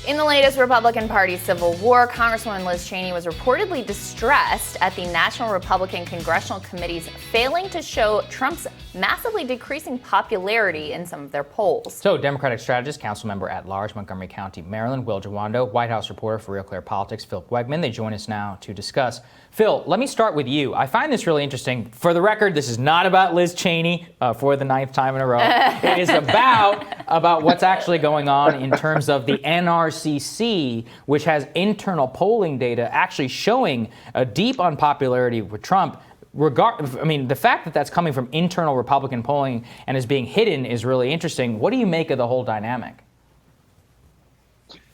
In the latest Republican Party civil war, Congresswoman Liz Cheney was reportedly distressed at the National Republican Congressional Committees failing to show Trump's massively decreasing popularity in some of their polls. So Democratic strategist, councilmember at large, Montgomery County, Maryland, Will Jawando, White House reporter for Real Clear Politics, Phil Wegman. They join us now to discuss. Phil, let me start with you. I find this really interesting. For the record, this is not about Liz Cheney for the 9th time in a row. It is about what's actually going on in terms of the NRCC, which has internal polling data actually showing a deep unpopularity with Trump. The fact that that's coming from internal Republican polling and is being hidden is really interesting. What do you make of the whole dynamic?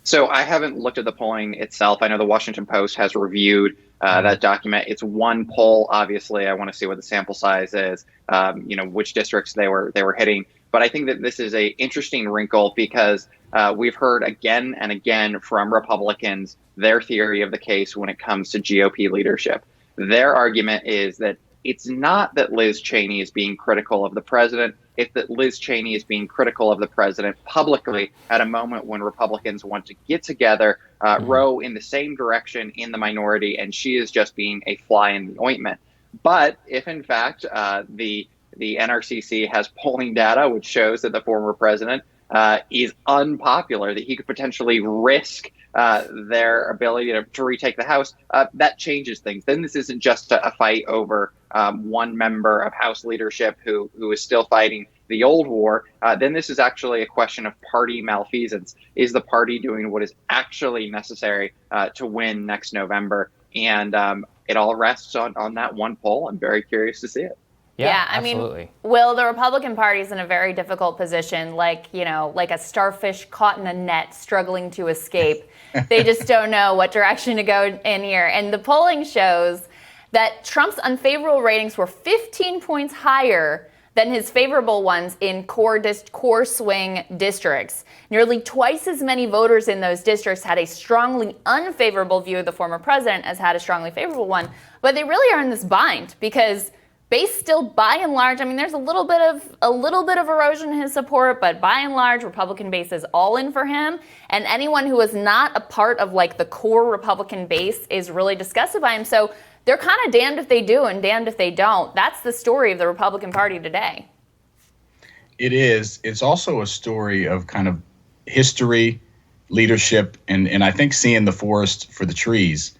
So I haven't looked at the polling itself. I know the Washington Post has reviewed that document. It's one poll. Obviously, I want to see what the sample size is, which districts they were hitting. But I think that this is a interesting wrinkle because we've heard again and again from Republicans their theory of the case when it comes to GOP leadership. Their argument is that it's not that Liz Cheney is being critical of the president. It's that Liz Cheney is being critical of the president publicly at a moment when Republicans want to get together, row in the same direction in the minority, and she is just being a fly in the ointment. But if, in fact, the NRCC has polling data which shows that the former president is unpopular, that he could potentially risk their ability to retake the House, that changes things. Then this isn't just a fight over one member of House leadership who is still fighting the old war. Then this is actually a question of party malfeasance. Is the party doing what is actually necessary to win next November? And it all rests on that one poll. I'm very curious to see it. Yeah, absolutely. I mean, Will, the Republican Party is in a very difficult position, like a starfish caught in a net struggling to escape. They just don't know what direction to go in here. And the polling shows that Trump's unfavorable ratings were 15 points higher than his favorable ones in core swing districts. Nearly twice as many voters in those districts had a strongly unfavorable view of the former president as had a strongly favorable one. But they really are in this bind because base still, by and large, I mean, there's a little bit of erosion in his support, but by and large, Republican base is all in for him. And anyone who is not a part of the core Republican base is really disgusted by him. So they're kind of damned if they do and damned if they don't. That's the story of the Republican Party today. It is. It's also a story of kind of history, leadership, and I think seeing the forest for the trees.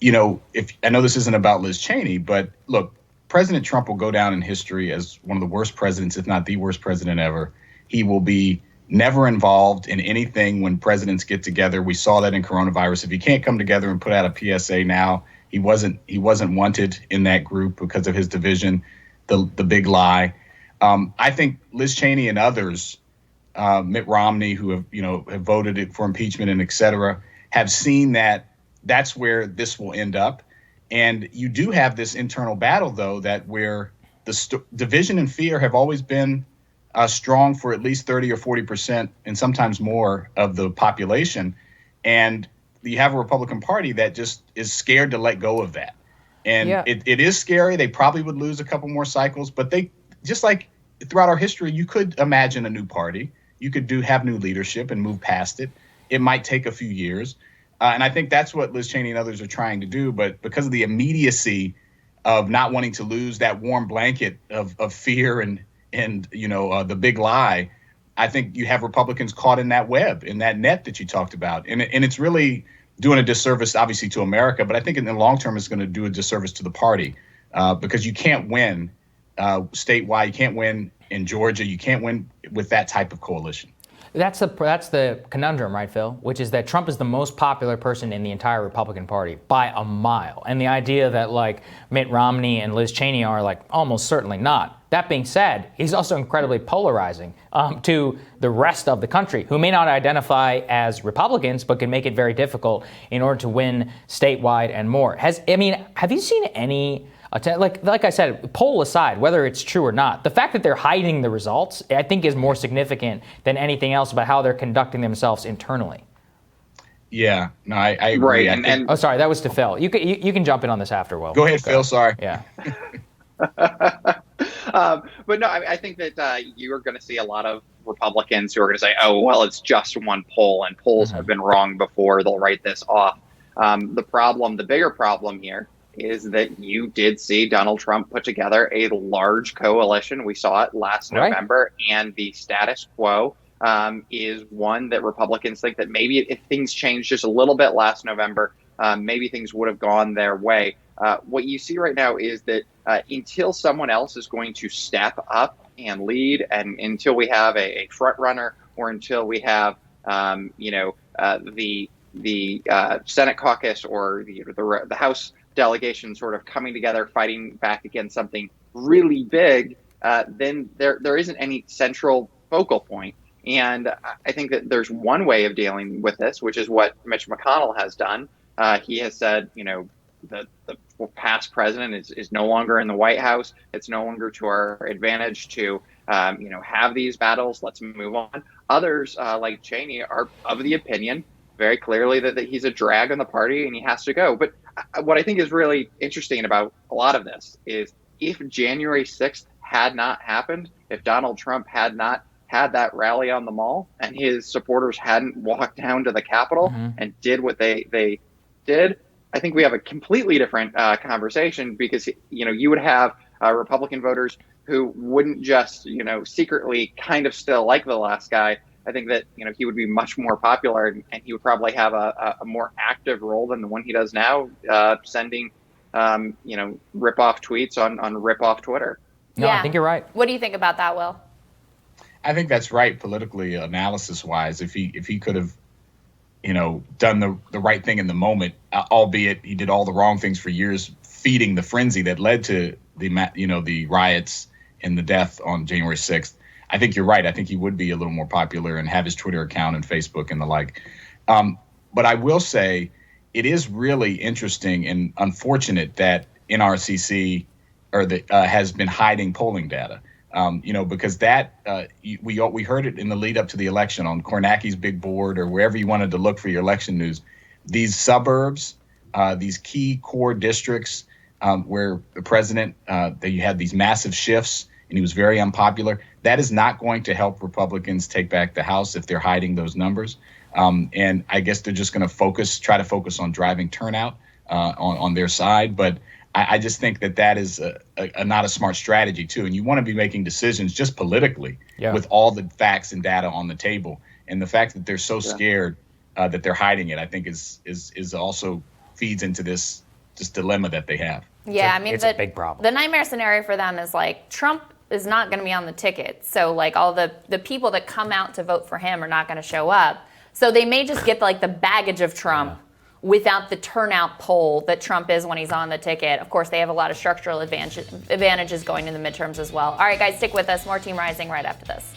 If I know this isn't about Liz Cheney, but look, President Trump will go down in history as one of the worst presidents, if not the worst president ever. He will be never involved in anything when presidents get together. We saw that in coronavirus. If he can't come together and put out a PSA now, he wasn't wanted in that group because of his division, the big lie. I think Liz Cheney and others, Mitt Romney, who have voted for impeachment and et cetera, have seen that that's where this will end up. And you do have this internal battle, though, that where the division and fear have always been strong for at least 30 or 40% and sometimes more of the population. And you have a Republican Party that just is scared to let go of that. And it is scary. They probably would lose a couple more cycles. But they, just like throughout our history, you could imagine a new party. You could have new leadership and move past it. It might take a few years. And I think that's what Liz Cheney and others are trying to do. But because of the immediacy of not wanting to lose that warm blanket of fear and the big lie, I think you have Republicans caught in that web, in that net that you talked about. And it's really doing a disservice, obviously, to America. But I think in the long term, it's going to do a disservice to the party because you can't win statewide. You can't win in Georgia. You can't win with that type of coalition. That's the conundrum, right, Phil? Which is that Trump is the most popular person in the entire Republican Party by a mile. And the idea that Mitt Romney and Liz Cheney are almost certainly not. That being said, he's also incredibly polarizing to the rest of the country who may not identify as Republicans, but can make it very difficult in order to win statewide and more. Have you seen any like I said, poll aside, whether it's true or not, the fact that they're hiding the results, I think, is more significant than anything else about how they're conducting themselves internally. Yeah, no, I agree. Right, and oh, sorry, that was to Phil. You can jump in on this after, Will. Go ahead, Phil. Sorry. Yeah. But no, I think that you're going to see a lot of Republicans who are going to say, oh, well, it's just one poll and polls have been wrong before. They'll write this off. The bigger problem here is that you did see Donald Trump put together a large coalition. We saw it last November, and the status quo is one that Republicans think that maybe if things changed just a little bit last November, maybe things would have gone their way. What you see right now is that until someone else is going to step up and lead, and until we have a front runner, or until we have the Senate caucus or the House delegation sort of coming together, fighting back against something really big, then there isn't any central focal point. And I think that there's one way of dealing with this, which is what Mitch McConnell has done. He has said, the past president is no longer in the White House. It's no longer to our advantage to, have these battles. Let's move on. Others, like Cheney, are of the opinion very clearly that he's a drag on the party and he has to go. But what I think is really interesting about a lot of this is if January 6th had not happened, if Donald Trump had not had that rally on the Mall and his supporters hadn't walked down to the Capitol and did what they did, I think we have a completely different conversation, because, you would have Republican voters who wouldn't just, secretly kind of still like the last guy. I think that, he would be much more popular, and he would probably have a more active role than the one he does now, sending, rip-off tweets on rip-off Twitter. No, I think you're right. What do you think about that, Will? I think that's right, politically, analysis-wise. If he could have, done the right thing in the moment, albeit he did all the wrong things for years, feeding the frenzy that led to the riots and the death on January 6th. I think you're right. I think he would be a little more popular and have his Twitter account and Facebook and the like. But I will say it is really interesting and unfortunate that NRCC has been hiding polling data. Because that we heard it in the lead up to the election on Kornacki's big board or wherever you wanted to look for your election news. These suburbs, these key core districts where the president, that you had these massive shifts and he was very unpopular. That is not going to help Republicans take back the House if they're hiding those numbers. And I guess they're just going to try to focus on driving turnout on their side. But I just think that is not a smart strategy, too. And you want to be making decisions just politically with all the facts and data on the table. And the fact that they're so scared that they're hiding it, I think is also feeds into this dilemma that they have. Yeah, it's a big problem. The nightmare scenario for them is like Trump is not going to be on the ticket. So like all the people that come out to vote for him are not going to show up. So they may just get like the baggage of Trump without the turnout poll that Trump is when he's on the ticket. Of course, they have a lot of structural advantages going in the midterms as well. All right, guys, stick with us. More Team Rising right after this.